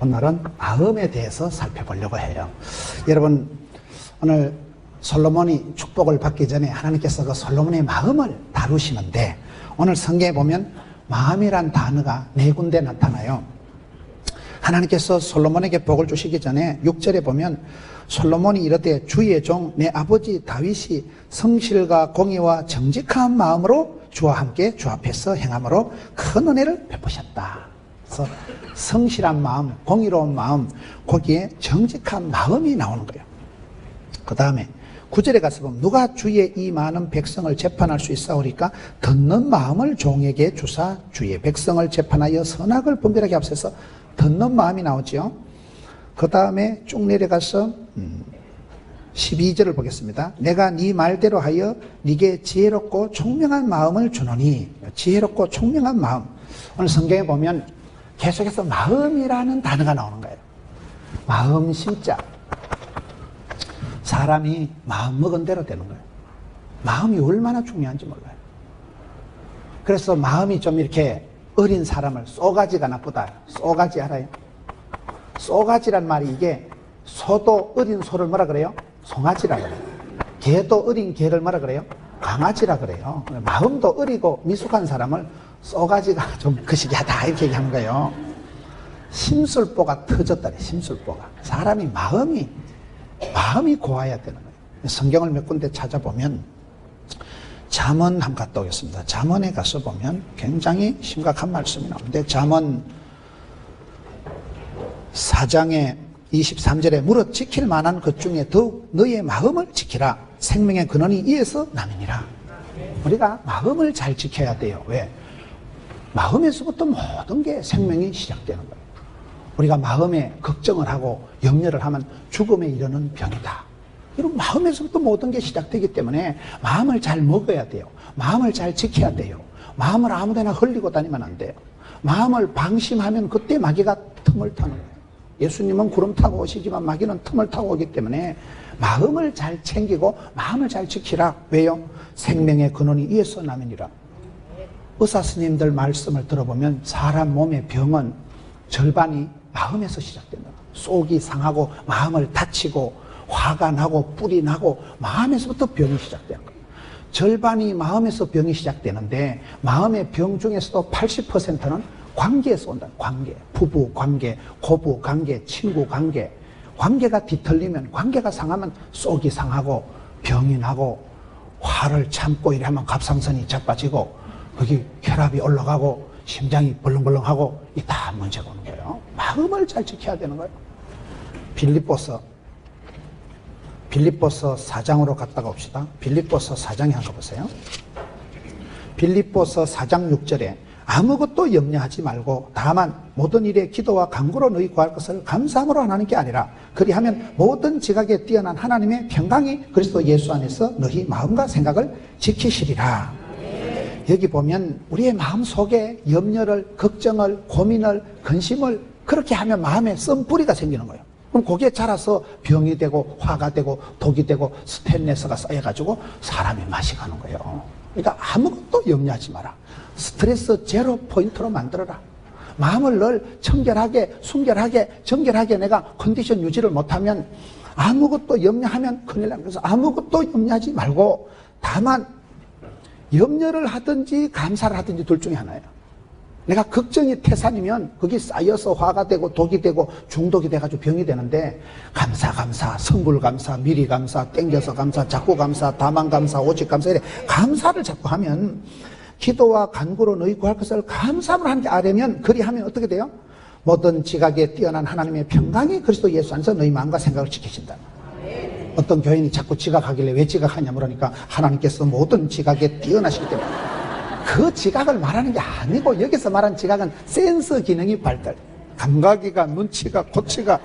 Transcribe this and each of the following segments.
오늘은 마음에 대해서 살펴보려고 해요. 여러분, 오늘 솔로몬이 축복을 받기 전에 하나님께서 그 솔로몬의 마음을 다루시는데, 오늘 성경에 보면 마음이란 단어가 4군데 나타나요. 하나님께서 솔로몬에게 복을 주시기 전에 6절에 보면 솔로몬이 이르되 주의 종 내 아버지 다윗이 성실과 공의와 정직한 마음으로 주와 함께 주 앞에서 행함으로 큰 은혜를 베푸셨다. 그래서 성실한 마음, 공의로운 마음, 거기에 정직한 마음이 나오는 거예요. 그 다음에 9절에 가서 보면 누가 주의 이 많은 백성을 재판할 수 있사오리까 듣는 마음을 종에게 주사 주의 백성을 재판하여 선악을 분별하게 앞서서 듣는 마음이 나오죠. 그 다음에 쭉 내려가서 12절을 보겠습니다. 내가 네 말대로 하여 네게 지혜롭고 총명한 마음을 주노니. 지혜롭고 총명한 마음. 오늘 성경에 보면 계속해서 마음이라는 단어가 나오는 거예요. 마음 심자. 사람이 마음 먹은 대로 되는 거예요. 마음이 얼마나 중요한지 몰라요. 그래서 마음이 좀 이렇게 어린 사람을, 쏘가지가 나쁘다. 쏘가지 알아요? 쏘가지란 말이 이게 소도 어린 소를 뭐라 그래요? 송아지라 그래요. 개도 어린 개를 뭐라 그래요? 강아지라 그래요. 마음도 어리고 미숙한 사람을 쏘가지가 좀 거시기하다 이렇게 얘기하는 거예요. 심술보가 터졌다래. 심술보가. 사람이 마음이 고와야 되는 거예요. 성경을 몇 군데 찾아보면 잠언 한번 갔다 오겠습니다. 잠언에 가서 보면 굉장히 심각한 말씀이 나오는데 잠언 4장의 23절에 무릇 지킬 만한 것 중에 더욱 너의 마음을 지키라. 생명의 근원이 이에서 나느니라. 우리가 마음을 잘 지켜야 돼요. 왜? 마음에서부터 모든 게 생명이 시작되는 거예요. 우리가 마음에 걱정을 하고 염려를 하면 죽음에 이르는 병이다. 이런 마음에서부터 모든 게 시작되기 때문에 마음을 잘 먹어야 돼요. 마음을 잘 지켜야 돼요. 마음을 아무데나 흘리고 다니면 안 돼요. 마음을 방심하면 그때 마귀가 틈을 타는 거예요. 예수님은 구름 타고 오시지만 마귀는 틈을 타고 오기 때문에 마음을 잘 챙기고 마음을 잘 지키라. 왜요? 생명의 근원이 이에서 나느니라. 의사 스님들 말씀을 들어보면 사람 몸의 병은 절반이 마음에서 시작된다. 속이 상하고 마음을 다치고 화가 나고 뿔이 나고 마음에서부터 병이 시작되는 거예요. 절반이 마음에서 병이 시작되는데 마음의 병 중에서도 80%는 관계에서 온다. 관계. 부부 관계, 고부 관계, 친구 관계. 관계가 뒤틀리면, 관계가 상하면 속이 상하고 병이 나고 화를 참고 이러면 갑상선이 자빠지고 거기 혈압이 올라가고 심장이 벌렁벌렁하고 이 다 문제가 오는 거예요. 마음을 잘 지켜야 되는 거예요. 빌립보서 4장으로 갔다가 옵시다. 빌립보서 4장에 한번 보세요. 빌립보서 4장 6절에 아무것도 염려하지 말고 다만 모든 일에 기도와 간구로 너희 구할 것을 감사함으로 하나는 게 아니라 그리하면 모든 지각에 뛰어난 하나님의 평강이 그리스도 예수 안에서 너희 마음과 생각을 지키시리라. 여기 보면 우리의 마음 속에 염려를, 걱정을, 고민을, 근심을 그렇게 하면 마음에 썬뿌리가 생기는 거예요. 그럼 거기에 자라서 병이 되고 화가 되고 독이 되고 스트레스가 쌓여가지고 사람이 맛이 가는 거예요. 그러니까 아무것도 염려하지 마라. 스트레스 제로 포인트로 만들어라. 마음을 늘 청결하게, 순결하게, 정결하게 내가 컨디션 유지를 못하면 아무것도 염려하면 큰일 납니다. 그래서 아무것도 염려하지 말고 다만 염려를 하든지 감사를 하든지 둘 중에 하나예요. 내가 걱정이 태산이면 거기 쌓여서 화가 되고 독이 되고 중독이 돼가지고 병이 되는데 감사, 성불 감사, 미리 감사, 땡겨서 감사, 자꾸 감사, 다만 감사, 오직 감사 이래 감사를 자꾸 하면 기도와 간구로 너희 구할 것을 감사함으로 하는 게 아뢰면 그리하면 어떻게 돼요? 모든 지각에 뛰어난 하나님의 평강이 그리스도 예수 안에서 너희 마음과 생각을 지키신다. 어떤 교인이 자꾸 지각하길래 왜 지각하냐 물으니까 하나님께서 모든 지각에 뛰어나시기 때문에 그 지각을 말하는 게 아니고 여기서 말하는 지각은 센서 기능이 발달, 감각이가 눈치가 고치가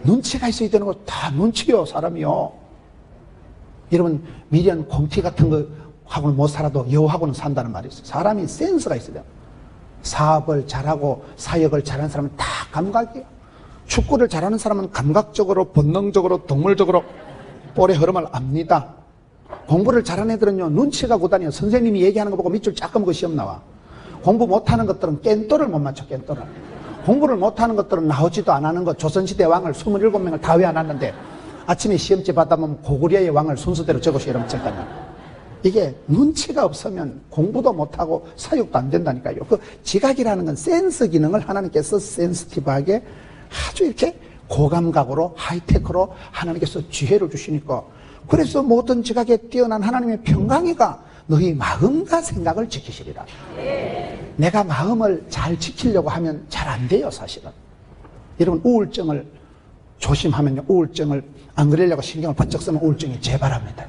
눈치가 있어야 되는 거 다 눈치요. 사람이요. 여러분 미련 공티 같은 거 하고는 못 살아도 여우하고는 산다는 말이 있어요. 사람이 센서가 있어야 돼요. 사업을 잘하고 사역을 잘하는 사람은 다 감각이에요. 축구를 잘하는 사람은 감각적으로 본능적으로 동물적으로 볼의 흐름을 압니다. 공부를 잘하는 애들은요 눈치가 고다녀요. 선생님이 얘기하는 거 보고 밑줄 쫙 감고 시험 나와. 공부 못하는 것들은 깬또를 못 맞춰. 깬또를 공부를 못하는 것들은 나오지도 안 하는 것. 조선시대 왕을 27명을 다 외워놨는데 아침에 시험지 받아보면 고구려의 왕을 순서대로 적어서 이러면 적다냐. 이게 눈치가 없으면 공부도 못하고 사육도 안 된다니까요. 그 지각이라는 건 센스 기능을 하나님께서 센스티브하게 아주 이렇게 고감각으로 하이테크로 하나님께서 지혜를 주시니까, 그래서 모든 지각에 뛰어난 하나님의 평강이가 너희 마음과 생각을 지키시리라. 내가 마음을 잘 지키려고 하면 잘 안 돼요, 사실은. 여러분, 우울증을 조심하면요, 우울증을 안 그러려고 신경을 번쩍 쓰면 우울증이 재발합니다.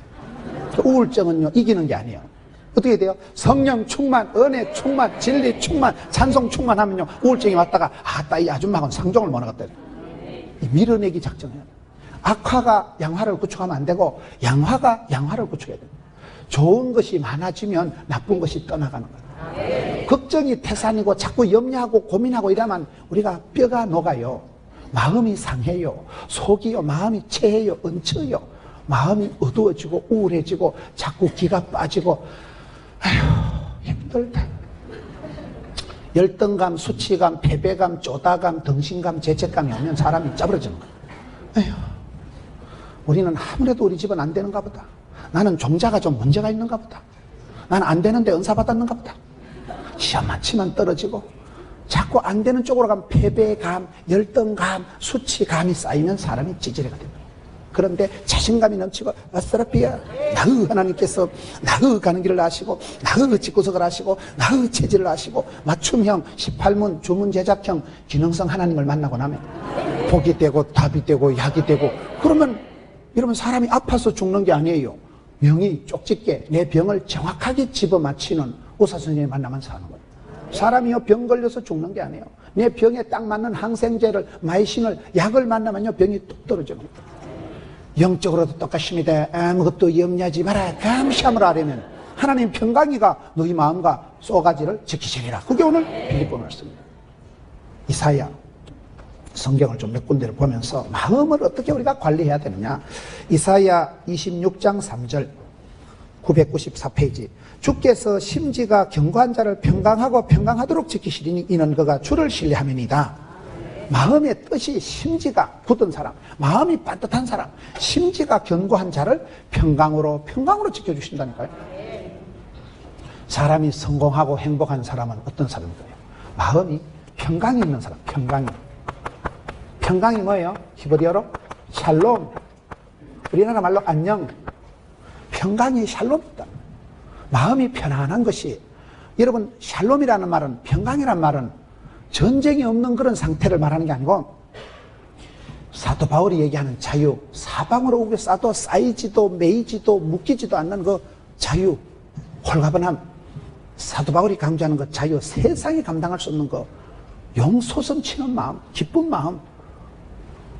우울증은요, 이기는 게 아니에요. 어떻게 돼요? 성령 충만, 은혜 충만, 진리 충만, 찬송 충만하면요, 우울증이 왔다가 아따 이 아줌마가 상종을 못 하겠다. 밀어내기 작전이에요. 악화가 양화를 구축하면 안 되고 양화가 양화를 구축해야 돼요. 좋은 것이 많아지면 나쁜 것이 떠나가는 거예요. 걱정이 태산이고 자꾸 염려하고 고민하고 이러면 우리가 뼈가 녹아요. 마음이 상해요. 속이요. 마음이 체해요. 얹혀요. 마음이 어두워지고 우울해지고 자꾸 기가 빠지고, 아휴 힘들다. 열등감, 수치감, 패배감, 쪼다감, 등신감, 죄책감이 오면 사람이 짜부러지는 거예요. 에휴, 우리는 아무래도 우리 집은 안 되는가 보다. 나는 종자가 좀 문제가 있는가 보다. 나는 안 되는데 은사 받았는가 보다. 시험만 치면 떨어지고 자꾸 안 되는 쪽으로 가면 패배감, 열등감, 수치감이 쌓이면 사람이 찌질해가 됩니다. 그런데 자신감이 넘치고 아싸라삐야, 나의 하나님께서 나의 가는 길을 아시고 나의 집구석을 아시고 나의 체질을 아시고 맞춤형 18문 주문 제작형 기능성 하나님을 만나고 나면 복이 되고 답이 되고 약이 되고, 그러면 여러분 사람이 아파서 죽는 게 아니에요. 명이 쪽집게 내 병을 정확하게 집어맞히는 의사 선생님을 만나면 사는 거예요. 사람이요 병 걸려서 죽는 게 아니에요. 내 병에 딱 맞는 항생제를, 마이신을, 약을 만나면요 병이 뚝 떨어지는 거예요. 영적으로도 똑같습니다. 아무것도 염려하지 마라. 감시함을 하려면 하나님 평강이가 너희 마음과 쏘가지를 지키시리라. 그게 오늘 빌립보 말씀입니다. 이사야 성경을 좀 몇 군데를 보면서 마음을 어떻게 우리가 관리해야 되느냐. 이사야 26장 3절 994페이지. 주께서 심지가 견고한 자를 평강하고 평강하도록 지키시리니 이는 그가 주를 신뢰함이니이다. 마음의 뜻이 심지가 굳은 사람, 마음이 따뜻한 사람, 심지가 견고한 자를 평강으로 지켜주신다니까요. 사람이 성공하고 행복한 사람은 어떤 사람일까요? 마음이 평강이 있는 사람. 평강이 뭐예요? 히브리어로 샬롬. 우리나라 말로 안녕. 평강이 샬롬이다. 마음이 편안한 것이, 여러분 샬롬이라는 말은, 평강이라는 말은 전쟁이 없는 그런 상태를 말하는 게 아니고, 사도 바울이 얘기하는 자유, 사방으로 우겨 싸도 쌓이지도 매이지도 묶이지도 않는 그 자유, 홀가분함, 사도 바울이 강조하는 그 자유, 세상이 감당할 수 없는 그 용솟음치는 마음, 기쁜 마음,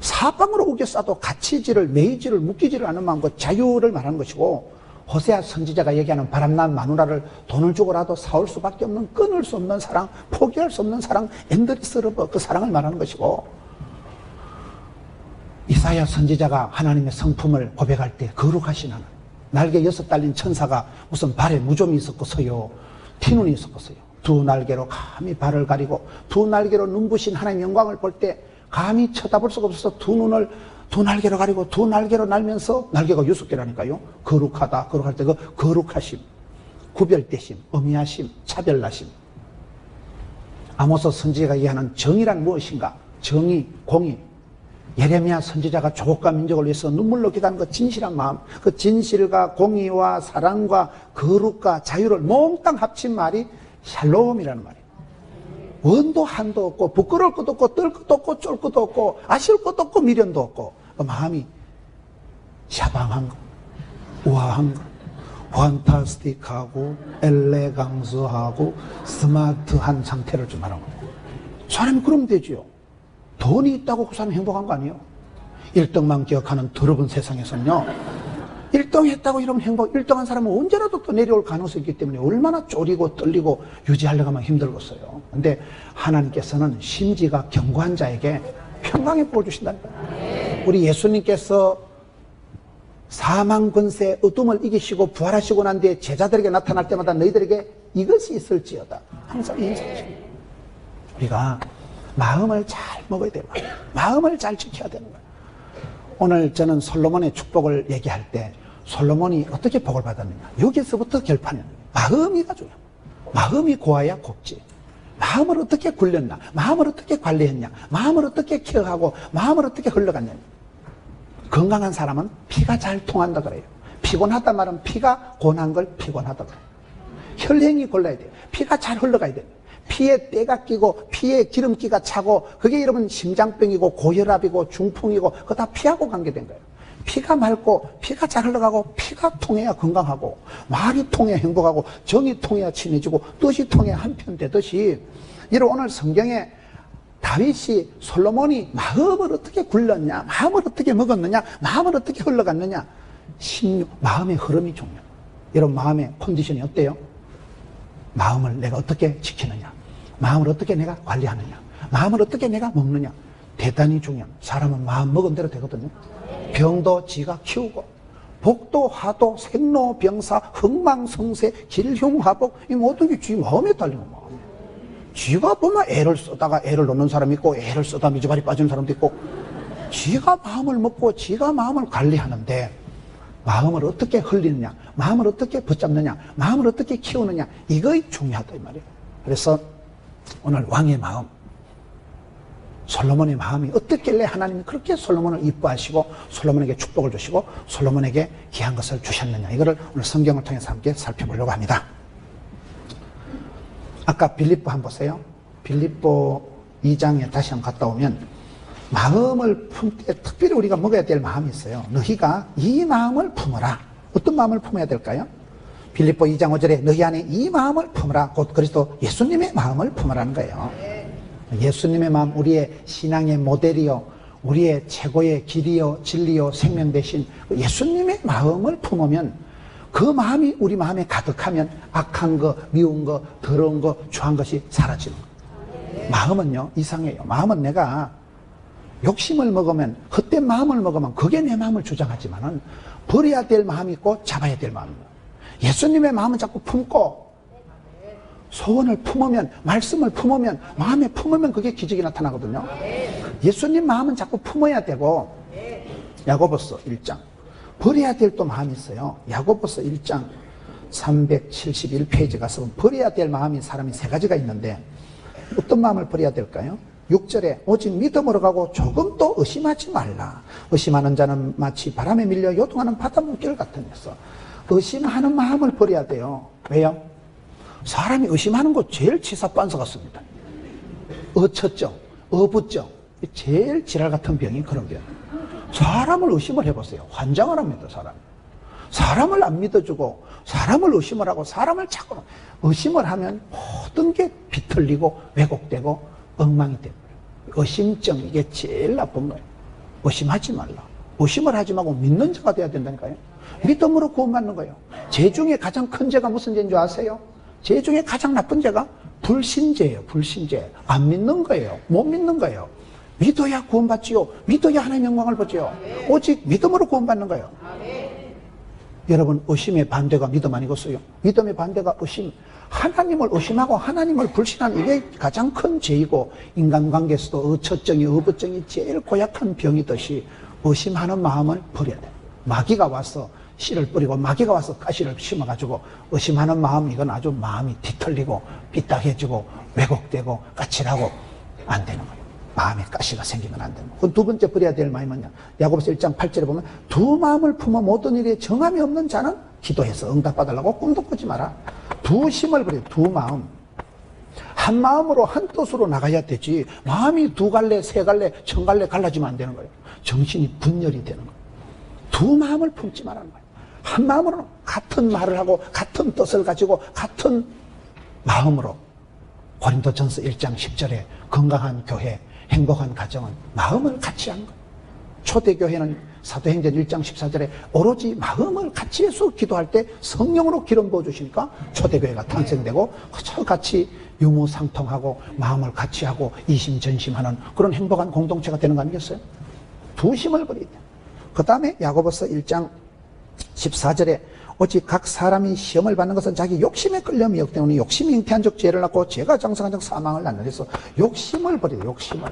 사방으로 우겨 싸도 갇히지를 매이지를 묶이지를 않는 마음, 그 자유를 말하는 것이고, 호세아 선지자가 얘기하는 바람난 마누라를 돈을 주고라도 사올 수밖에 없는, 끊을 수 없는 사랑, 포기할 수 없는 사랑, 엔드리스러브, 그 사랑을 말하는 것이고, 이사야 선지자가 하나님의 성품을 고백할 때 거룩하신 하나님, 날개 6 달린 천사가 무슨 발에 무좀이 있었고서요, 티눈이 있었고서요, 두 날개로 감히 발을 가리고 두 날개로 눈부신 하나님의 영광을 볼 때 감히 쳐다볼 수가 없어서 두 눈을 두 날개로 가리고 두 날개로 날면서, 날개가 6개라니까요. 거룩하다. 거룩할 때 그 거룩하심, 구별되심, 어미하심, 차별나심. 아모스 선지자가 얘기하는 정의란 무엇인가? 정의, 공의. 예레미야 선지자가 조국과 민족을 위해서 눈물로 기도하는 그 진실한 마음, 그 진실과 공의와 사랑과 거룩과 자유를 몽땅 합친 말이 샬롬이라는 말이에요. 원도 한도 없고 부끄러울 것도 없고 떨 것도 없고 쫄 것도 없고 아쉬울 것도 없고 미련도 없고, 그 마음이 샤방한 거, 우아한 거, 판타스틱하고 엘레강스하고 스마트한 상태를 좀 말하는 거예요. 사람이 그러면 되지요. 돈이 있다고 그 사람이 행복한 거 아니에요. 1등만 기억하는 더러운 세상에서는요, 1등 했다고 이러면 행복, 1등한 사람은 언제라도 또 내려올 가능성이 있기 때문에 얼마나 쪼리고 떨리고 유지하려고 하면 힘들겠어요. 근데 하나님께서는 심지가 견고한 자에게 평강의 복을 주신다니까요. 우리 예수님께서 사망 권세 어둠을 이기시고 부활하시고 난 뒤에 제자들에게 나타날 때마다 너희들에게 이것이 있을지어다 항상 인사하십니다. 우리가 마음을 잘 먹어야 돼요. 마음을 잘 지켜야 되는 거예요. 오늘 저는 솔로몬의 축복을 얘기할 때 솔로몬이 어떻게 복을 받았느냐. 여기서부터 결판이에요. 마음이가 중요해요. 마음이 고와야 곱지. 마음을 어떻게 굴렸나, 마음을 어떻게 관리했냐, 마음을 어떻게 케어하고, 마음을 어떻게 흘러갔냐. 건강한 사람은 피가 잘 통한다 그래요. 피곤하단 말은 피가 고난 걸 피곤하다 그래요. 혈행이 골라야 돼요. 피가 잘 흘러가야 돼요. 피에 때가 끼고 피에 기름기가 차고 그게 여러분 심장병이고 고혈압이고 중풍이고 그거 다 피하고 관계된 거예요. 피가 맑고 피가 잘 흘러가고 피가 통해야 건강하고 말이 통해야 행복하고 정이 통해야 친해지고 뜻이 통해야 한편 되듯이 이런 오늘 성경에 다윗이 솔로몬이 마음을 어떻게 굴렸냐, 마음을 어떻게 먹었느냐, 마음을 어떻게 흘러갔느냐, 마음의 흐름이 중요해요. 여러분 마음의 컨디션이 어때요? 마음을 내가 어떻게 지키느냐, 마음을 어떻게 내가 관리하느냐, 마음을 어떻게 내가 먹느냐, 대단히 중요합니다. 사람은 마음 먹은 대로 되거든요. 병도 지가 키우고 복도 화도 생로병사 흥망성쇠 길흉화복 이 모든 게 지 마음에 달린 거야. 지가 보면 애를 쓰다가 애를 놓는 사람이 있고 애를 쓰다 미주발이 빠지는 사람도 있고 지가 마음을 먹고 지가 마음을 관리하는데 마음을 어떻게 흘리느냐, 마음을 어떻게 붙잡느냐, 마음을 어떻게 키우느냐 이거 중요하다 이 말이에요. 그래서 오늘 왕의 마음, 솔로몬의 마음이 어떻길래 하나님이 그렇게 솔로몬을 이뻐하시고 솔로몬에게 축복을 주시고 솔로몬에게 귀한 것을 주셨느냐 이거를 오늘 성경을 통해서 함께 살펴보려고 합니다. 아까 빌립보 한번 보세요. 빌립보 2장에 다시 한번 갔다 오면 마음을 품 때 특별히 우리가 먹어야 될 마음이 있어요. 너희가 이 마음을 품어라. 어떤 마음을 품어야 될까요? 빌립보 2장 5절에 너희 안에 이 마음을 품어라. 곧 그리스도 예수님의 마음을 품으라는 거예요. 예수님의 마음, 우리의 신앙의 모델이요, 우리의 최고의 길이요, 진리요, 생명 대신 예수님의 마음을 품으면 그 마음이 우리 마음에 가득하면 악한 거, 미운 거, 더러운 거, 추한 것이 사라지는 거예요. 마음은요, 이상해요. 마음은 내가 욕심을 먹으면, 헛된 마음을 먹으면 그게 내 마음을 주장하지만은 버려야 될 마음이 있고 잡아야 될 마음이 있어요. 예수님의 마음은 자꾸 품고 소원을 품으면, 말씀을 품으면, 마음에 품으면 그게 기적이 나타나거든요. 예수님 마음은 자꾸 품어야 되고, 야고보서 1장. 버려야 될 또 마음이 있어요. 야고보서 1장 371페이지 가서 버려야 될 마음이 사람이 세 가지가 있는데, 어떤 마음을 버려야 될까요? 6절에 오직 믿음으로 가고 조금도 의심하지 말라. 의심하는 자는 마치 바람에 밀려 요동하는 바닷물결 같은 녀석. 의심하는 마음을 버려야 돼요. 왜요? 사람이 의심하는 거 제일 치사빤서 같습니다. 어쳤죠, 어붓죠. 제일 지랄 같은 병이 그런 병. 사람을 의심을 해보세요. 환장을 합니다, 사람. 사람을 안 믿어주고, 사람을 의심을 하고, 사람을 자꾸 의심을 하면 모든 게 비틀리고, 왜곡되고, 엉망이 됩니다. 의심증, 이게 제일 나쁜 거예요. 의심하지 말라. 의심을 하지 말고 믿는 자가 돼야 된다니까요. 믿음으로 구원받는 거예요. 죄 중에 가장 큰 죄가 무슨 죄인 줄 아세요? 죄 중에 가장 나쁜 죄가 불신죄예요. 불신죄. 안 믿는 거예요. 못 믿는 거예요. 믿어야 구원받지요. 믿어야 하나님의 영광을 보지요. 오직 믿음으로 구원받는 거예요. 여러분, 의심의 반대가 믿음 아니겠어요? 믿음의 반대가 의심. 하나님을 의심하고 하나님을 불신하는 이게 가장 큰 죄이고, 인간관계에서도 어처증이, 어부증이 제일 고약한 병이듯이 의심하는 마음을 버려야 돼요. 마귀가 와서 씨를 뿌리고 마귀가 와서 가시를 심어가지고 의심하는 마음, 이건 아주 마음이 뒤틀리고 삐딱해지고 왜곡되고 까칠하고 안 되는 거예요. 마음에 가시가 생기면 안 되는 거예요. 두 번째 버려야 될 마음이 뭐냐? 야고보서 1장 8절에 보면 두 마음을 품어 모든 일에 정함이 없는 자는 기도해서 응답받으려고 꿈도 꾸지 마라. 두 심을 버려요. 두 마음. 한 마음으로 한 뜻으로 나가야 되지, 마음이 두 갈래 세 갈래 천 갈래 갈라지면 안 되는 거예요. 정신이 분열이 되는 거예요. 두 마음을 품지 말라는 거예요. 한 마음으로 같은 말을 하고 같은 뜻을 가지고 같은 마음으로. 고린도전서 1장 10절에 건강한 교회, 행복한 가정은 마음을 같이 한 거예요. 초대교회는 사도행전 1장 14절에 오로지 마음을 같이 해서 기도할 때 성령으로 기름 부어주시니까 초대교회가 탄생되고 같이 유무상통하고 마음을 같이 하고 이심전심하는 그런 행복한 공동체가 되는 거 아니겠어요? 두 심을 버려야 돼요. 그 다음에 야고보서 1장 14절에 오직 각 사람이 시험을 받는 것은 자기 욕심에 끌려 미혹 때문에 욕심이 잉태한 적 죄를 낳고 죄가 장성한 적 사망을 낳는 데서 욕심을 버려요. 욕심을.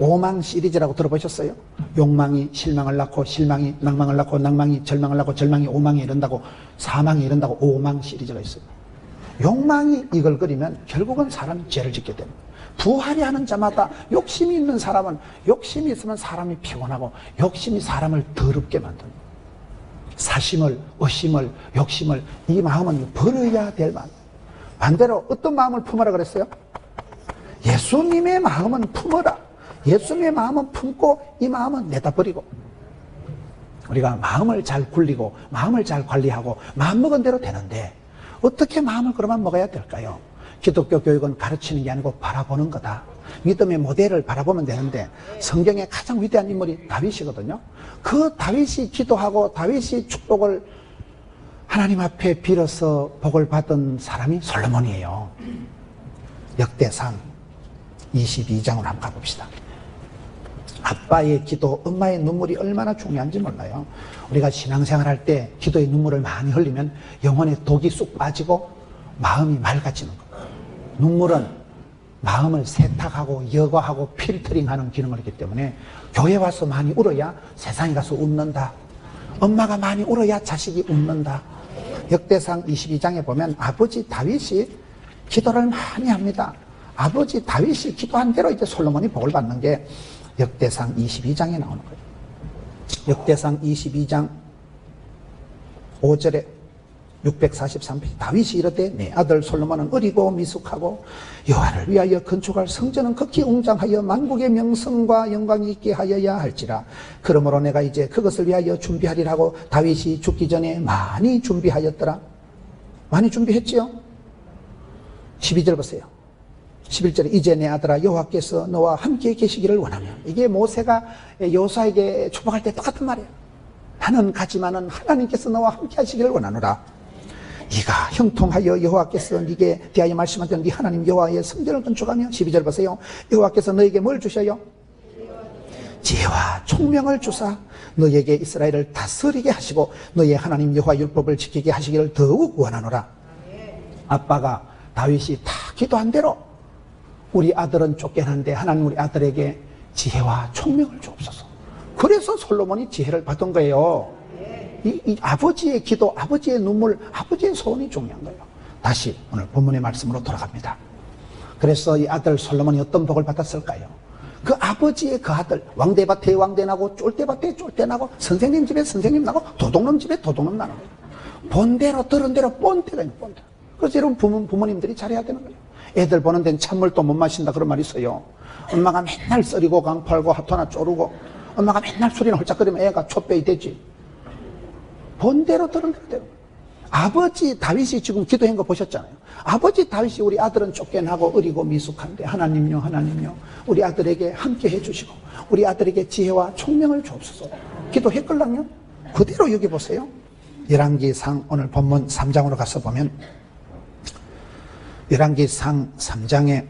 오망 시리즈라고 들어보셨어요? 욕망이 실망을 낳고 실망이 낭망을 낳고 낭망이 절망을 낳고 절망이 오망에 이른다고 사망에 이른다고 오망 시리즈가 있어요. 욕망이 이걸 그리면 결국은 사람이 죄를 짓게 됩니다. 부활이 하는 자마다 욕심이 있는 사람은 욕심이 있으면 사람이 피곤하고 욕심이 사람을 더럽게 만듭니다. 사심을, 의심을, 욕심을 이 마음은 버려야 될 마음. 반대로 어떤 마음을 품어라 그랬어요? 예수님의 마음은 품어라. 예수님의 마음은 품고 이 마음은 내다 버리고 우리가 마음을 잘 굴리고 마음을 잘 관리하고 마음먹은 대로 되는데 어떻게 마음을 그러면 먹어야 될까요? 기독교 교육은 가르치는 게 아니고 바라보는 거다. 믿음의 모델을 바라보면 되는데 성경의 가장 위대한 인물이 다윗이거든요. 그 다윗이 기도하고 다윗이 축복을 하나님 앞에 빌어서 복을 받은 사람이 솔로몬이에요. 역대상 22장으로 한번 가봅시다. 아빠의 기도, 엄마의 눈물이 얼마나 중요한지 몰라요. 우리가 신앙생활 할 때 기도의 눈물을 많이 흘리면 영혼에 독이 쑥 빠지고 마음이 맑아지는 거예요. 눈물은 마음을 세탁하고 여과하고 필터링하는 기능을 했기 때문에 교회 와서 많이 울어야 세상에 가서 웃는다. 엄마가 많이 울어야 자식이 웃는다. 역대상 22장에 보면 아버지 다윗이 기도를 많이 합니다. 아버지 다윗이 기도한 대로 이제 솔로몬이 복을 받는 게 역대상 22장에 나오는 거예요. 역대상 22장 5절에 643편 다윗이 이르되 내 아들 솔로몬은 어리고 미숙하고 여호와를 위하여 건축할 성전은 극히 웅장하여 만국의 명성과 영광이 있게 하여야 할지라. 그러므로 내가 이제 그것을 위하여 준비하리라 하고 다윗이 죽기 전에 많이 준비하였더라. 많이 준비했지요. 12절 보세요. 11절에 이제 내 아들아 여호와께서 너와 함께 계시기를 원하며. 이게 모세가 여호수아에게 축복할 때 똑같은 말이에요. 나는 가지만은 하나님께서 너와 함께 하시기를 원하노라. 네가 형통하여 여호와께서 네게 대하여 말씀하셨던 네 하나님 여호와의 성전을 건축하며. 12절 보세요. 여호와께서 너에게 뭘 주셔요? 지혜와 총명을 주사 너에게 이스라엘을 다스리게 하시고 너의 하나님 여호와 율법을 지키게 하시기를 더욱 원하노라. 아빠가 다윗이 다 기도한 대로 우리 아들은 쫓겨났는데 하나님 우리 아들에게 지혜와 총명을 주옵소서. 그래서 솔로몬이 지혜를 받은 거예요. 이 아버지의 기도, 아버지의 눈물, 아버지의 소원이 중요한 거예요. 다시 오늘 본문의 말씀으로 돌아갑니다. 그래서 이 아들 솔로몬이 어떤 복을 받았을까요? 그 아버지의 그 아들, 왕대밭에 왕대 나고 쫄대밭에 쫄대 나고 선생님 집에 선생님 나고 도둑놈 집에 도둑놈 나는 거예요. 본대로 들은 대로 본대가 있는 본대. 그래서 여러분 부모님들이 잘해야 되는 거예요. 애들 보는 데는 찬물도 못 마신다 그런 말이 있어요. 엄마가 맨날 썰이고 강팔고 하토나 쪼르고 엄마가 맨날 소리나 홀짝거리면 애가 촛배이 되지. 본대로 들은 대로. 아버지 다윗이 지금 기도한 거 보셨잖아요. 아버지 다윗이 우리 아들은 쫓겨나고 어리고 미숙한데 하나님요 하나님요 우리 아들에게 함께 해주시고 우리 아들에게 지혜와 총명을 주옵소서 기도했걸랑요. 그대로 여기 보세요. 열왕기상 오늘 본문 3장으로 가서 보면 열왕기상 3장의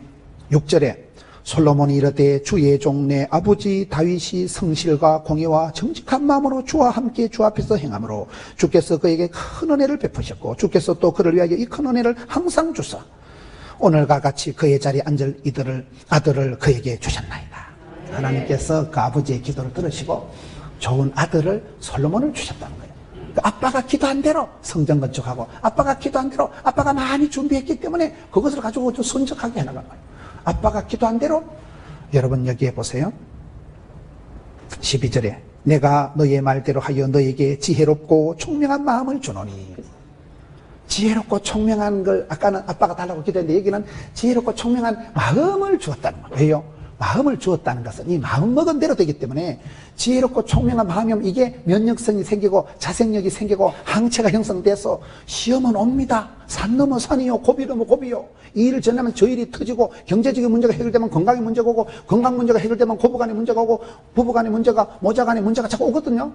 6절에 솔로몬이 이르되 주의 종 내 아버지 다윗이 성실과 공의와 정직한 마음으로 주와 함께 주 앞에서 행함으로 주께서 그에게 큰 은혜를 베푸셨고 주께서 또 그를 위하여 이 큰 은혜를 항상 주사 오늘과 같이 그의 자리에 앉을 아들을 그에게 주셨나이다. 하나님께서 그 아버지의 기도를 들으시고 좋은 아들을 솔로몬을 주셨다는 거예요. 아빠가 기도한 대로 성전 건축하고 아빠가 기도한 대로 아빠가 많이 준비했기 때문에 그것을 가지고 좀 순적하게 해나간 거예요. 아빠가 기도한 대로. 여러분 여기에 보세요. 12절에 내가 너의 말대로 하여 너에게 지혜롭고 총명한 마음을 주노니. 지혜롭고 총명한 걸 아까는 아빠가 달라고 기도했는데 여기는 지혜롭고 총명한 마음을 주었다는 거예요. 왜요? 마음을 주었다는 것은 이 마음 먹은 대로 되기 때문에 지혜롭고 총명한 마음이면 이게 면역성이 생기고 자생력이 생기고 항체가 형성돼서 시험은 옵니다. 산 넘어 산이요 고비 넘어 고비요. 이 일을 전하면 저 일이 터지고 경제적인 문제가 해결되면 건강의 문제가 오고 건강 문제가 해결되면 고부간의 문제가 오고 부부간의 문제가 모자간의 문제가 자꾸 오거든요.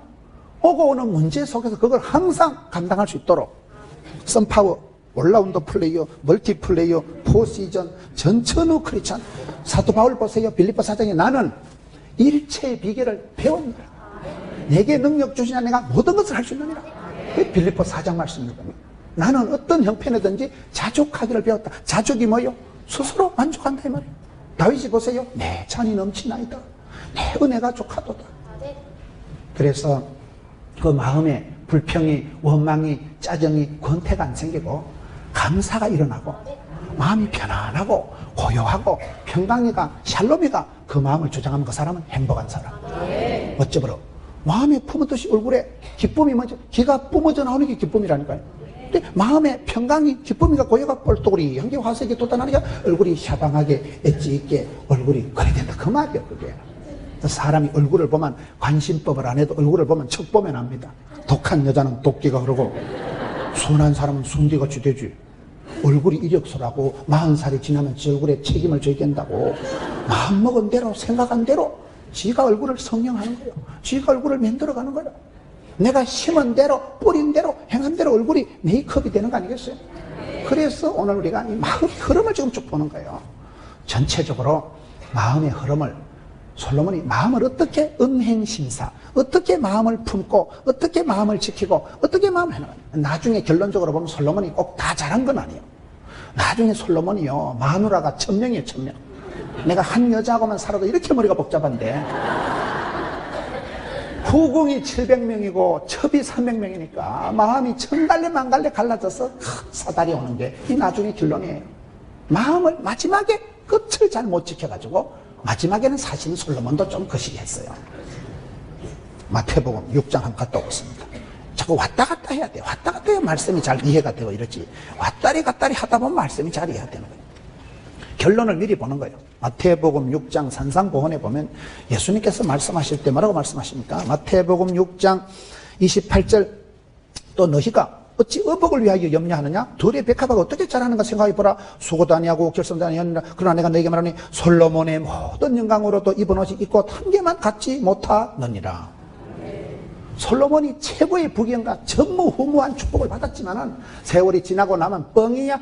오고 오는 문제 속에서 그걸 항상 감당할 수 있도록 선파워 올라운드 플레이어, 멀티플레이어, 포시전, 전천후 크리스찬. 사도 바울 보세요. 빌립보 4장에 나는 일체의 비결을 배웠노라. 내게 능력 주시냐 내가 모든 것을 할 수 있느니라. 그 빌립보 4장 말씀입니다. 나는 어떤 형편이든지 자족하기를 배웠다. 자족이 뭐요? 스스로 만족한다 이 말이에요. 다윗이 보세요. 내 잔이 넘치나이다. 내 은혜가 족하도다. 그래서 그 마음에 불평이, 원망이, 짜증이, 권태가 안 생기고 감사가 일어나고 마음이 편안하고 고요하고 평강이가 샬롬이가 그 마음을 주장하면 그 사람은 행복한 사람. 어쩌버려. 마음에 품었듯이 얼굴에 기쁨이 먼저 기가 뿜어져 나오는 게 기쁨이라니까요. 근데 마음에 평강이 기쁨이가 고요가 뻘떡우리 연기 화색이 돋아나니까 얼굴이 샤방하게 엣지 있게 얼굴이 그래 된다 그 말이에요. 그게 사람이 얼굴을 보면 관심법을 안 해도 얼굴을 보면 척 보면 압니다. 독한 여자는 독기가 흐르고 순한 사람은 순기같이 되지. 얼굴이 이력서라고 40살이 지나면 지 얼굴에 책임을 져야 된다고. 마음먹은 대로 생각한 대로 지가 얼굴을 성령하는 거예요. 지가 얼굴을 만들어가는 거예요. 내가 심은 대로 뿌린 대로 행한 대로 얼굴이 메이크업이 되는 거 아니겠어요? 그래서 오늘 우리가 이 마음의 흐름을 지금 쭉 보는 거예요. 전체적으로 마음의 흐름을 솔로몬이 마음을 어떻게 은행심사, 어떻게 마음을 품고, 어떻게 마음을 지키고, 어떻게 마음을 해나가냐. 나중에 결론적으로 보면 솔로몬이 꼭 다 잘한 건 아니에요. 나중에 솔로몬이요, 마누라가 1000명이에요, 1000명. 내가 한 여자하고만 살아도 이렇게 머리가 복잡한데, 후궁이 700명이고, 첩이 300명이니까, 마음이 1000갈래 만갈래 갈라져서 사달이 오는 게 이 나중에 결론이에요. 마음을 마지막에 끝을 잘 못 지켜가지고, 마지막에는 사실은 솔로몬도 좀 거시기했어요. 마태복음 6장 한번 갔다 오겠습니다. 자꾸 왔다 갔다 해야 돼요. 왔다 갔다 해야 말씀이 잘 이해가 되고 이러지. 왔다리 갔다리 하다 보면 말씀이 잘 이해가 되는 거예요. 결론을 미리 보는 거예요. 마태복음 6장 산상보훈에 보면 예수님께서 말씀하실 때 뭐라고 말씀하십니까? 마태복음 6장 28절 또 너희가 어찌 어복을 위하여 염려하느냐? 들의 백합화가 어떻게 자라는가 생각해보라. 수고도 아니하고 결성도 아니하느냐. 그러나 내가 너에게 말하니 솔로몬의 모든 영광으로도 입은 옷이 있고 한 개만 갖지 못하느니라. 솔로몬이 최고의 부귀영과 전무후무한 축복을 받았지만은 세월이 지나고 나면 뻥이야.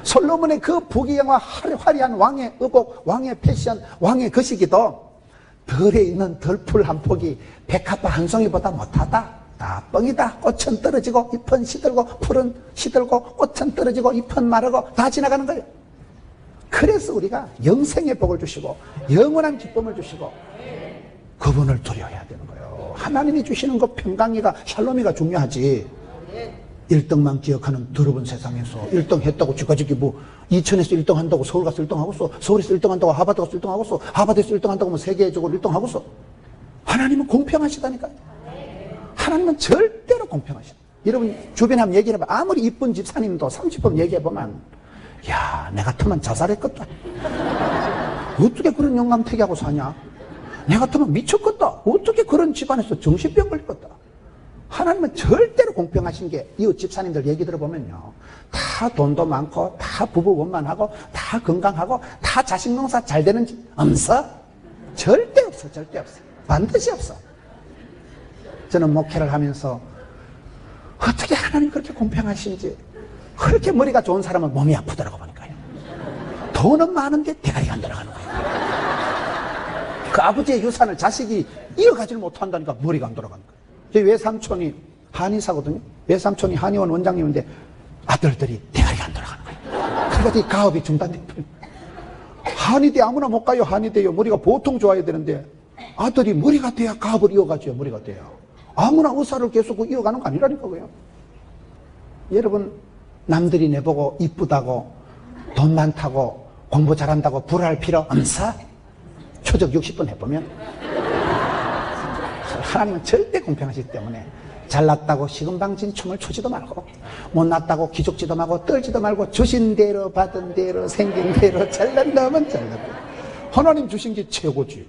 솔로몬의 그 부귀영화 화려한 왕의 의복, 왕의 패션, 왕의 거시기도 덜에 있는 덜풀 한 폭이 백합화 한 송이보다 못하다. 다 뻥이다. 꽃은 떨어지고 잎은 시들고 풀은 시들고 꽃은 떨어지고 잎은 마르고 다 지나가는 거예요. 그래서 우리가 영생의 복을 주시고 영원한 기쁨을 주시고 그분을 두려워해야 되는 거예요. 하나님이 주시는 그 평강이가 샬롬이가 중요하지. 1등만 기억하는 더러운 세상에서 1등 했다고 지금까지 뭐 이천에서 1등 한다고 서울 가서 1등 하고서 서울에서 1등 한다고 하버드 가서 1등 하고서 하버드에서 1등 한다고 뭐 세계적으로 1등 하고서 하나님은 공평하시다니까요. 하나님은 절대로 공평하시다. 여러분 주변에 한번 얘기해봐. 아무리 이쁜 집사님도 30번 얘기해보면 야, 내 같으면 자살했겠다. 어떻게 그런 영감택이하고 사냐? 내 같으면 미쳤겠다. 어떻게 그런 집안에서 정신병 걸렸겠다. 하나님은 절대로 공평하신 게 이 집사님들 얘기 들어보면요, 다 돈도 많고 다 부부 원만하고 다 건강하고 다 자식 농사 잘 되는 집 없어? 절대 없어. 절대 없어. 반드시 없어. 저는 목회를 하면서 어떻게 하나님 그렇게 공평하신지, 그렇게 머리가 좋은 사람은 몸이 아프더라고 보니까요. 돈은 많은데 대가리가 안 들어가는 거예요. 그 아버지의 유산을 자식이 이어가지를 못한다니까 머리가 안 돌아가는 거예요. 저희 외삼촌이 한의사거든요. 외삼촌이 한의원 원장님인데 아들들이 대가리가 안 돌아가는 거예요. 그래가지고 가업이 중단됐더니 한의대 아무나 못 가요. 한의대요. 머리가 보통 좋아야 되는데 아들이 머리가 돼야 가업을 이어가죠. 머리가 돼야. 아무나 의사를 계속 이어가는 거 아니라니까요. 여러분, 남들이 내보고 이쁘다고 돈 많다고 공부 잘한다고 불할 필요 없어? 초적 60분 해보면 하나님은 절대 공평하시기 때문에 잘났다고 시금방진 춤을 추지도 말고 못났다고 기죽지도 말고 떨지도 말고 주신 대로 받은 대로 생긴 대로 잘난 놈은 잘난 대로. 하나님 주신 게 최고지.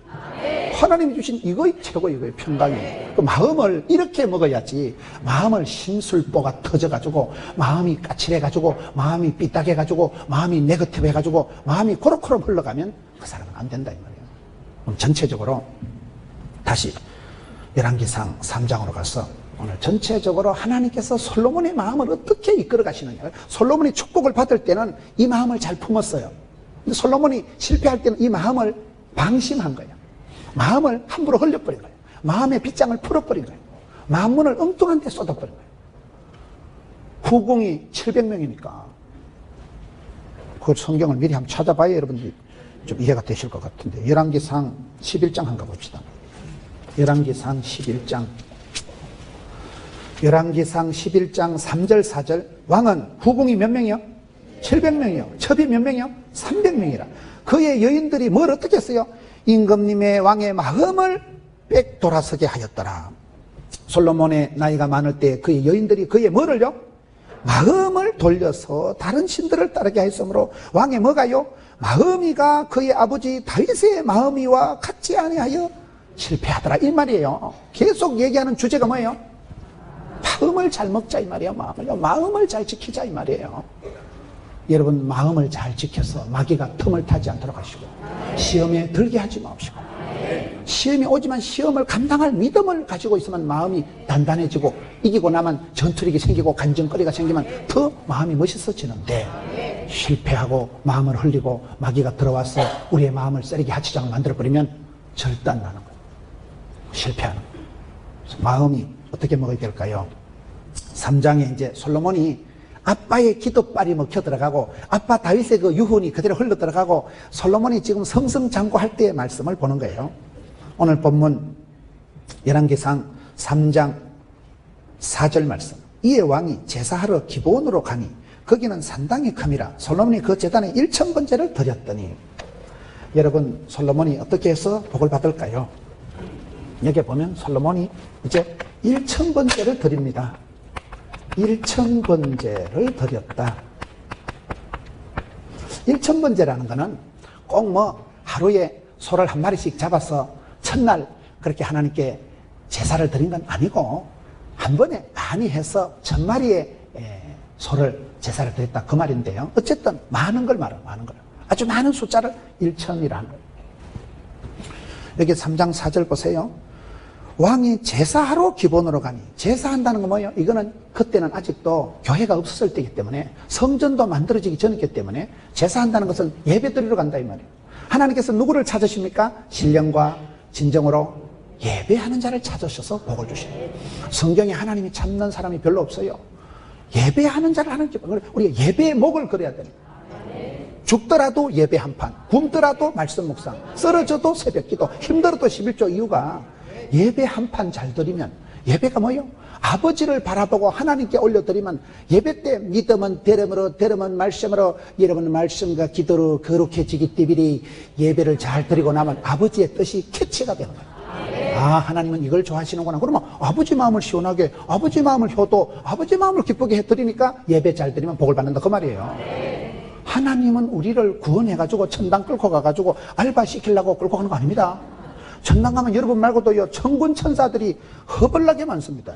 하나님이 주신 이거이 최고, 이거의 평강이. 그 마음을 이렇게 먹어야지. 마음을 심술보가 터져가지고 마음이 까칠해가지고 마음이 삐딱해가지고 마음이 네거티브 해가지고 마음이 코로코로 흘러가면 그 사람은 안 된다 이 말이에요. 그럼 전체적으로 다시 열왕기상 3장으로 가서 오늘 전체적으로 하나님께서 솔로몬의 마음을 어떻게 이끌어 가시느냐. 솔로몬이 축복을 받을 때는 이 마음을 잘 품었어요. 근데 솔로몬이 실패할 때는 이 마음을 방심한 거예요. 마음을 함부로 흘려버린 거예요. 마음의 빗장을 풀어버린 거예요. 만문을 엉뚱한 데 쏟아버린 거예요. 후궁이 700명이니까. 그 성경을 미리 한번 찾아봐야 여러분들이 좀 이해가 되실 것 같은데. 열왕기상 11장 한번 봅시다. 열왕기상 11장. 열왕기상 11장 3절 4절. 왕은 후궁이 몇 명이요? 700명이요. 첩이 몇 명이요? 300명이라. 그의 여인들이 뭘 어떻게 했어요? 임금님의 왕의 마음을 빽돌아서게 하였더라. 솔로몬의 나이가 많을 때 그의 여인들이 그의 뭐를요? 마음을 돌려서 다른 신들을 따르게 하였으므로 왕의 뭐가요? 마음이가 그의 아버지 다윗의 마음이와 같지 아니하여 실패하더라. 이 말이에요. 계속 얘기하는 주제가 뭐예요? 마음을 잘 먹자 이 말이에요. 마음을 잘 지키자 이 말이에요. 여러분 마음을 잘 지켜서 마귀가 틈을 타지 않도록 하시고 시험에 들게 하지 마시고 시험이 오지만 시험을 감당할 믿음을 가지고 있으면 마음이 단단해지고 이기고 나면 전투력이 생기고 간증거리가 생기면 더 마음이 멋있어지는데 실패하고 마음을 흘리고 마귀가 들어와서 우리의 마음을 쓰레기 하치장을 만들어버리면 절단 나는 거예요. 실패하는 거예요. 그래서 마음이 어떻게 먹어야 될까요? 3장에 이제 솔로몬이 아빠의 기도빨이 먹혀 들어가고 아빠 다윗의 그 유훈이 그대로 흘러 들어가고 솔로몬이 지금 성성장구할 때의 말씀을 보는 거예요. 오늘 본문 열왕기상 3장 4절 말씀. 이에 왕이 제사하러 기브온으로 가니 거기는 산당이 큼이라 솔로몬이 그 제단에 1000번제를 드렸더니. 여러분 솔로몬이 어떻게 해서 복을 받을까요? 여기 보면 솔로몬이 이제 1000번제를 드립니다. 1000번제를 드렸다. 1000번제라는 거는 꼭 뭐 하루에 소를 한 마리씩 잡아서 첫날 그렇게 하나님께 제사를 드린 건 아니고 한 번에 많이 해서 1000마리의 소를 제사를 드렸다 그 말인데요. 어쨌든 많은 걸 말해요. 많은 걸. 아주 많은 숫자를 1000이라는 거예요. 여기 3장 4절 보세요. 왕이 제사하러 기본으로 가니. 제사한다는 건 뭐예요? 이거는 그때는 아직도 교회가 없었을 때이기 때문에 성전도 만들어지기 전이기 때문에 제사한다는 것은 예배 드리러 간다 이 말이에요. 하나님께서 누구를 찾으십니까? 신령과 진정으로 예배하는 자를 찾으셔서 복을 주십니다. 성경에 하나님이 참는 사람이 별로 없어요. 예배하는 자를 하나님께 우리가 예배의 목을 그려야 됩니다. 죽더라도 예배 한 판, 굶더라도 말씀 묵상, 쓰러져도 새벽 기도, 힘들어도 11조 이유가 예배 한 판 잘 드리면 예배가 뭐예요? 아버지를 바라보고 하나님께 올려드리면 예배 때 믿음은 대름으로 대름은 말씀으로 여러분 말씀과 기도로 거룩해지기 때문에 예배를 잘 드리고 나면 아버지의 뜻이 캐치가 되는 거예요. 아 하나님은 이걸 좋아하시는구나. 그러면 아버지 마음을 시원하게 아버지 마음을 효도 아버지 마음을 기쁘게 해드리니까 예배 잘 드리면 복을 받는다 그 말이에요. 하나님은 우리를 구원해가지고 천당 끌고 가가지고 알바시키려고 끌고 가는 거 아닙니다. 천당 가면 여러분 말고도요 천군 천사들이 허벌나게 많습니다.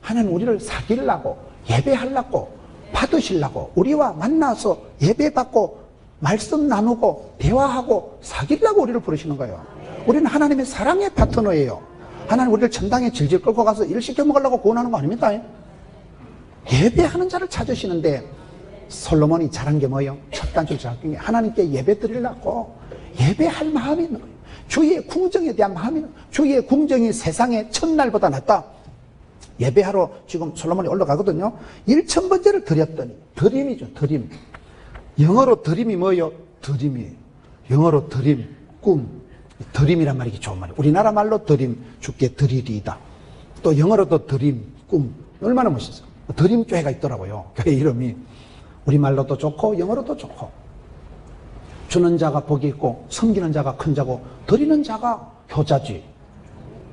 하나님 우리를 사귀려고 예배하려고 받으시려고 우리와 만나서 예배받고 말씀 나누고 대화하고 사귀려고 우리를 부르시는 거예요. 우리는 하나님의 사랑의 파트너예요. 하나님 우리를 천당에 질질 끌고 가서 일 시켜 먹으려고 구원하는 거 아닙니다. 예배하는 자를 찾으시는데 솔로몬이 잘한 게 뭐예요? 첫 단추를 잘한 게 하나님께 예배 드리려고 예배할 마음이 있는 거예요. 주의 궁정에 대한 마음이 있는 거예요. 주의 궁정이 세상의 첫날보다 낫다. 예배하러 지금 솔로몬이 올라가거든요. 1000번제를 드렸더니 드림이죠. 드림. 영어로 드림이 뭐예요? 드림이에요. 영어로 드림, 꿈. 드림이란 말이 좋은 말이에요. 우리나라 말로 드림, 주께 드리리이다. 또 영어로도 드림, 꿈. 얼마나 멋있어요. 드림교회가 있더라고요. 교회 이름이. 우리말로도 좋고 영어로도 좋고. 주는 자가 복이 있고 섬기는 자가 큰 자고 드리는 자가 효자지.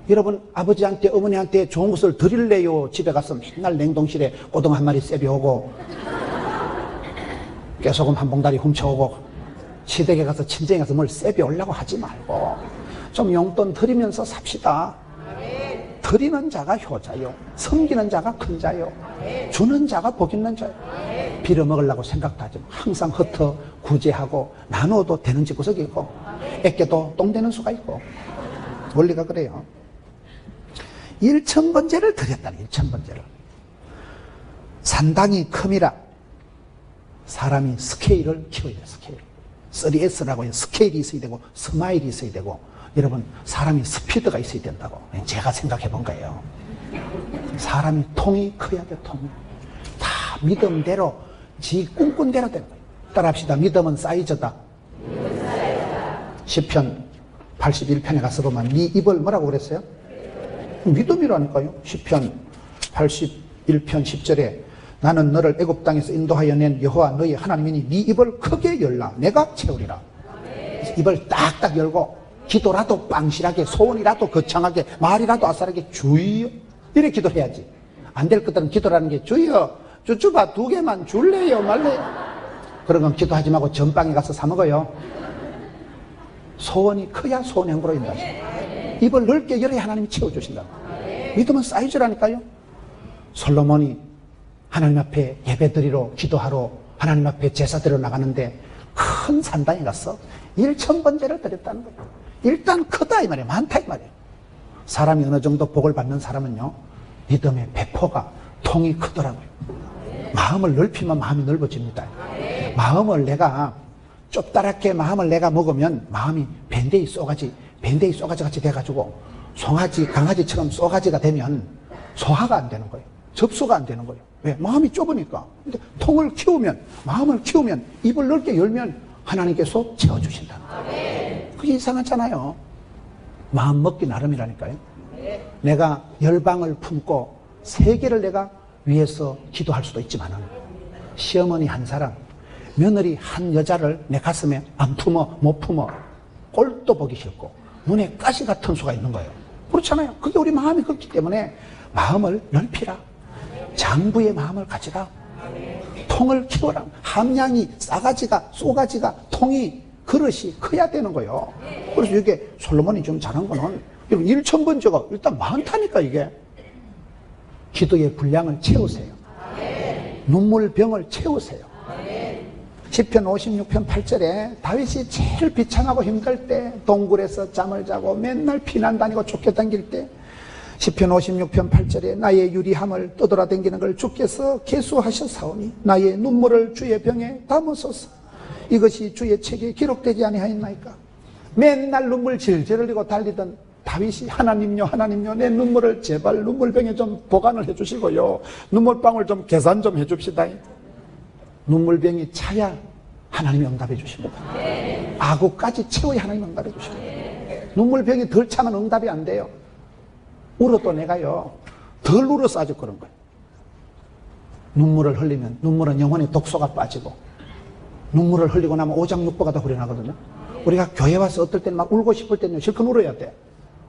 여러분 아버지한테 어머니한테 좋은 것을 드릴래요? 집에 가서 맨날 냉동실에 고등 한 마리 세비오고 깨소금 한 봉다리 훔쳐오고 시댁에 가서 친정에 가서 뭘 세비오려고 하지 말고 좀 용돈 드리면서 삽시다. 드리는 자가 효자요. 섬기는 자가 큰 자요. 주는 자가 복 있는 자요. 빌어먹으려고 생각도 하지 마. 항상 흩어 구제하고 나누어도 되는 집구석이 있고 애껴도 똥 되는 수가 있고 원리가 그래요. 1000번제를 드렸다니 1000번제를. 산당이 큼이라. 사람이 스케일을 키워야 돼요. 스케일. 3S라고 해요. 스케일이 있어야 되고 스마일이 있어야 되고 여러분 사람이 스피드가 있어야 된다고 제가 생각해 본 거예요. 사람이 통이 커야 돼, 통이. 다 믿음대로, 지 꿈꾼대로 되는 거예요. 따라합시다. 믿음은 사이즈다. 시편 81편에 가서 보면 네 입을 뭐라고 그랬어요? 믿음이라니까요. 시편 81편 10절에 나는 너를 애굽 땅에서 인도하여 낸 여호와 너희 하나님이니 네 입을 크게 열라 내가 채우리라. 입을 딱딱 열고 기도라도 빵실하게, 소원이라도 거창하게, 말이라도 아싸하게 주여 이렇게 기도해야지. 안 될 것들은 기도라는 게 주여 쭈쭈바 2개만 줄래요 말래요. 그런 건 기도하지 말고 전방에 가서 사 먹어요. 소원이 커야 소원 행보로 인도하죠. 입을 넓게 열어야 하나님이 채워주신다. 믿음은 사이즈라니까요. 솔로몬이 하나님 앞에 예배드리러 기도하러 하나님 앞에 제사드리러 나가는데 큰 산당에 가서 1000번제를 드렸다는 거예요. 일단 크다 이 말이에요. 많다 이 말이에요. 사람이 어느 정도 복을 받는 사람은요, 믿음의 배포가 통이 크더라고요. 마음을 넓히면 마음이 넓어집니다. 마음을 내가 좁다랗게 마음을 내가 먹으면 마음이 밴데이 쏘가지 같이 돼가지고 송아지 강아지처럼 쏘가지가 되면 소화가 안 되는 거예요. 접수가 안 되는 거예요. 왜? 마음이 좁으니까. 근데 통을 키우면, 마음을 키우면, 입을 넓게 열면 하나님께서 채워주신다. 그게 이상하잖아요. 마음 먹기 나름이라니까요. 내가 열방을 품고 세계를 내가 위해서 기도할 수도 있지만은 시어머니 한 사람, 며느리 한 여자를 내 가슴에 안 품어 못 품어 꼴도 보기 싫고 눈에 가시 같은 수가 있는 거예요. 그렇잖아요. 그게 우리 마음이 그렇기 때문에 마음을 넓히라. 장부의 마음을 가지라. 통을 키워라. 함량이 싸가지가 쏘가지가 통이 그릇이 커야 되는 거예요. 그래서 이게 솔로몬이 좀 잘한 거는 1000번째가 일단 많다니까. 이게 기도의 분량을 채우세요. 눈물병을 채우세요. 시편 56편 8절에 다윗이 제일 비참하고 힘들 때 동굴에서 잠을 자고 맨날 피난 다니고 쫓겨다닐 때 시편 56편 8절에 나의 유리함을 떠돌아다니는 걸 주께서 계수하셨사오니 나의 눈물을 주의 병에 담으소서. 이것이 주의 책에 기록되지 아니하였나이까. 맨날 눈물 질질 흘리고 달리던 다윗이 하나님요 하나님요 내 눈물을 제발 눈물병에 좀 보관을 해주시고요, 눈물방울 좀 계산 좀 해줍시다. 눈물병이 차야 하나님이 응답해 주십니다. 아구까지 채워야 하나님이 응답해 주십니다. 눈물병이 덜 차면 응답이 안 돼요. 울어도 내가요 덜 울어서 아주 그런 거예요. 눈물을 흘리면 눈물은 영혼의 독소가 빠지고 눈물을 흘리고 나면 오장육부가 다 후련하거든요. 우리가 교회 와서 어떨 때는 막 울고 싶을 때는 실컷 울어야 돼.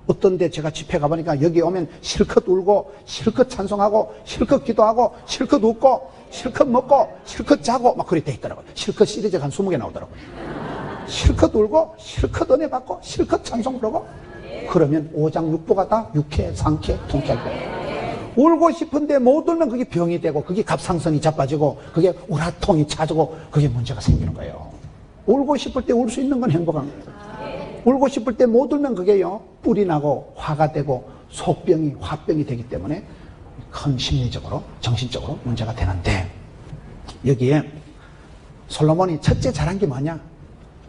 어떤 데 제가 집회 가보니까 여기 오면 실컷 울고 실컷 찬송하고 실컷 기도하고 실컷 웃고 실컷 먹고 실컷 자고 막 그렇게 돼 있더라고요. 실컷 시리즈가 한 20개 나오더라고요. 실컷 울고 실컷 은혜 받고 실컷 찬송 부르고 그러면 오장육부가 다 육회, 상쾌, 통쾌할 거예요. 울고 싶은데 못 울면 그게 병이 되고 그게 갑상선이 자빠지고 그게 우라통이 차지고 그게 문제가 생기는 거예요. 울고 싶을 때 울 수 있는 건 행복한 거예요. 울고 싶을 때 못 울면 그게요 뿔이 나고 화가 되고 속병이 화병이 되기 때문에 큰 심리적으로 정신적으로 문제가 되는데, 여기에 솔로몬이 첫째 잘한 게 뭐냐?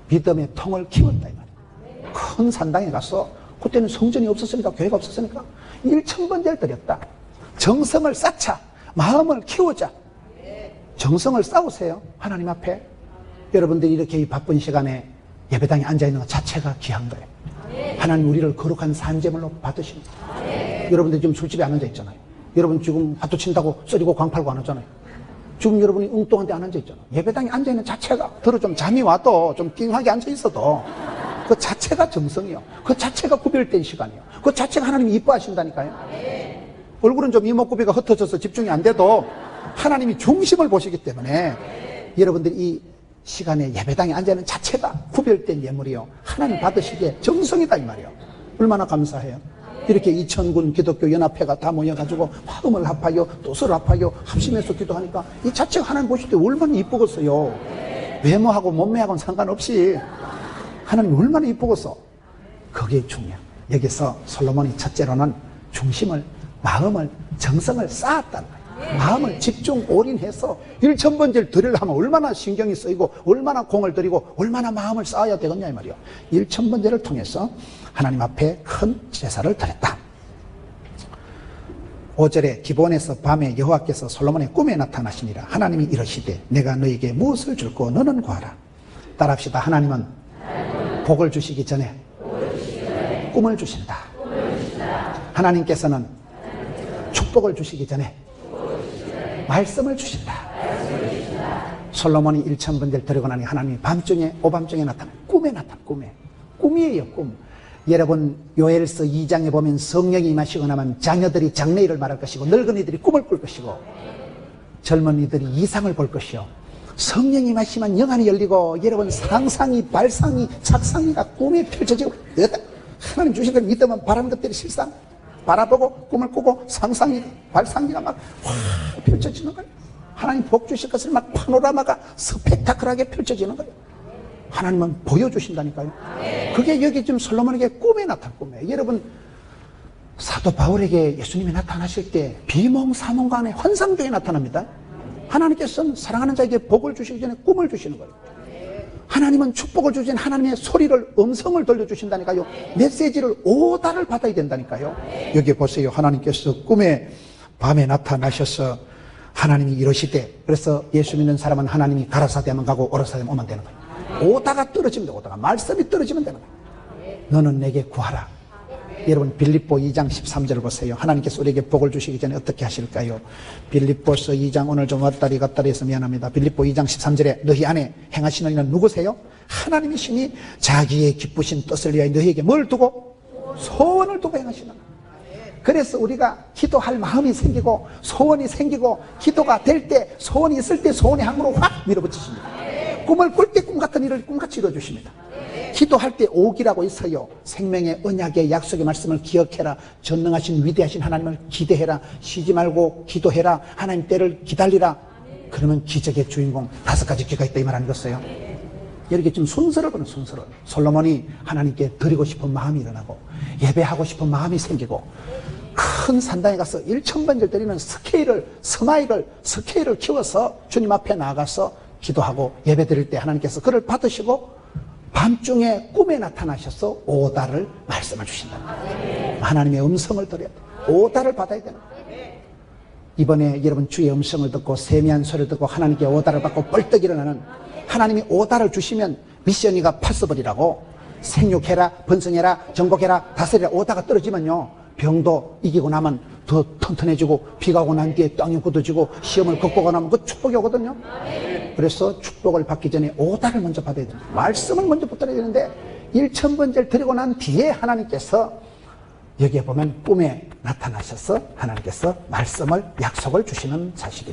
믿음의 통을 키웠다 이 말이에요. 큰 산당에 가서 그때는 성전이 없었으니까 교회가 없었으니까 1000번제를 드렸다. 정성을 쌓자. 마음을 키우자. 정성을 쌓으세요. 하나님 앞에. 여러분들이 이렇게 이 바쁜 시간에 예배당에 앉아있는 것 자체가 귀한 거예요. 하나님 우리를 거룩한 산제물로 받으십니다. 여러분들 지금 술집에 안 앉아있잖아요. 여러분 지금 화투 친다고 썰이고 광팔고 안 하잖아요. 지금 여러분이 엉뚱한 데 안 앉아있잖아요. 예배당에 앉아있는 자체가 들어 좀 잠이 와도 좀 낑하게 앉아있어도 그 자체가 정성이요. 그 자체가 구별된 시간이요. 그 자체가 하나님이 이뻐하신다니까요. 얼굴은 좀 이목구비가 흩어져서 집중이 안 돼도 하나님이 중심을 보시기 때문에 여러분들이 이 시간에 예배당에 앉아있는 자체가 구별된 예물이요. 하나님 받으시기에 정성이다 이 말이요. 얼마나 감사해요. 이렇게 2000군 기독교 연합회가 다 모여가지고 마음을 합하여 뜻을 합하여 합심해서 기도하니까 이 자체가 하나님 보실 때 얼마나 이쁘겠어요. 외모하고 몸매하고는 상관없이 하나님 얼마나 이쁘겠어. 그게 중요해. 여기서 솔로몬이 첫째로는 중심을, 마음을, 정성을 쌓았다는 거예요. 마음을 집중 올인해서 1000번제를 드리려 하면 얼마나 신경이 쓰이고 얼마나 공을 들이고 얼마나 마음을 쌓아야 되겠냐 이 말이요. 1000번제를 통해서 하나님 앞에 큰 제사를 드렸다. 5절에 기본에서 밤에 여호와께서 솔로몬의 꿈에 나타나시니라. 하나님이 이러시되 내가 너에게 무엇을 줄고 너는 구하라. 따라합시다. 하나님은 복을 주시기 전에 꿈을 주신다. 하나님께서는 축복을 주시기 전에 말씀을 주신다. 솔로몬이 1000번제를 드리고 나니 하나님이 밤중에 오밤중에 나타나 꿈에 나타나. 꿈이에요. 꿈. 여러분 요엘서 2장에 보면 성령이 임하시고 나면 자녀들이 장래일을 말할 것이고 늙은이들이 꿈을 꿀 것이고 젊은이들이 이상을 볼 것이요. 성령이 임하시면 영안이 열리고 여러분 상상이 발상이 착상이가 꿈에 펼쳐지고 하나님 주신 걸 믿으면 바라는 것들이 실상 바라보고 꿈을 꾸고 상상이 발상이가 막 펼쳐지는 거예요. 하나님 복 주실 것을 막 파노라마가 스펙타클하게 펼쳐지는 거예요. 하나님은 보여주신다니까요. 그게 여기 지금 솔로몬에게 꿈에 나타난 꿈이에요. 여러분 사도 바울에게 예수님이 나타나실 때 비몽사몽간에 환상 중에 나타납니다. 하나님께서는 사랑하는 자에게 복을 주시기 전에 꿈을 주시는 거예요. 하나님은 축복을 주신 하나님의 소리를 음성을 들려주신다니까요. 메시지를 오다를 받아야 된다니까요. 여기 보세요. 하나님께서 꿈에 밤에 나타나셔서 하나님이 이러시되 그래서 예수 믿는 사람은 하나님이 가라사대만 가고 오라사대만 오면 되는 거예요. 오다가 떨어지면 돼. 오다가 말씀이 떨어지면 되는 거예요. 너는 내게 구하라. 여러분 빌립보 2장 13절을 보세요. 하나님께서 우리에게 복을 주시기 전에 어떻게 하실까요? 빌립보서 2장 오늘 좀 왔다리 갔다리 해서 미안합니다. 빌립보 2장 13절에 너희 안에 행하시는 이는 누구세요? 하나님이시니 자기의 기쁘신 뜻을 위하여 너희에게 뭘 두고? 소원을 두고 행하시는 거예요. 그래서 우리가 기도할 마음이 생기고 소원이 생기고 기도가 될 때 소원이 있을 때 소원의 항으로 확 밀어붙이십니다. 꿈을 꿀 때 꿈 같은 일을 꿈같이 이루어주십니다. 기도할 때 오기라고 있어요. 생명의 언약의 약속의 말씀을 기억해라. 전능하신 위대하신 하나님을 기대해라. 쉬지 말고 기도해라. 하나님 때를 기다리라. 그러면 기적의 주인공 5가지 기가 있다 이 말 아니겠어요? 이렇게 좀 순서를 보는 순서를. 솔로몬이 하나님께 드리고 싶은 마음이 일어나고 예배하고 싶은 마음이 생기고 큰 산당에 가서 1000번제를 드리는 스케일을 키워서 주님 앞에 나가서 기도하고 예배 드릴 때 하나님께서 그를 받으시고 밤중에 꿈에 나타나셔서 오다를 말씀을 주신다. 하나님의 음성을 들어야 돼. 오다를 받아야 되는 거예요. 이번에 여러분 주의 음성을 듣고 세미한 소리를 듣고 하나님께 오다를 받고 뻘떡 일어나는 하나님이 오다를 주시면 미션이가 파서버리라고 생육해라 번성해라 정복해라 다스리라 오다가 떨어지면요 병도 이기고 나면 더 튼튼해지고 비가 오고 난 뒤에 땅이 굳어지고 시험을 극복하고 나면 그 축복이 오거든요. 그래서 축복을 받기 전에 오다를 먼저 받아야 됩니다. 말씀을 먼저 붙들어야 되는데 1000번제를 드리고 난 뒤에 하나님께서 여기에 보면 꿈에 나타나셔서 하나님께서 말씀을 약속을 주시는 자식입니다.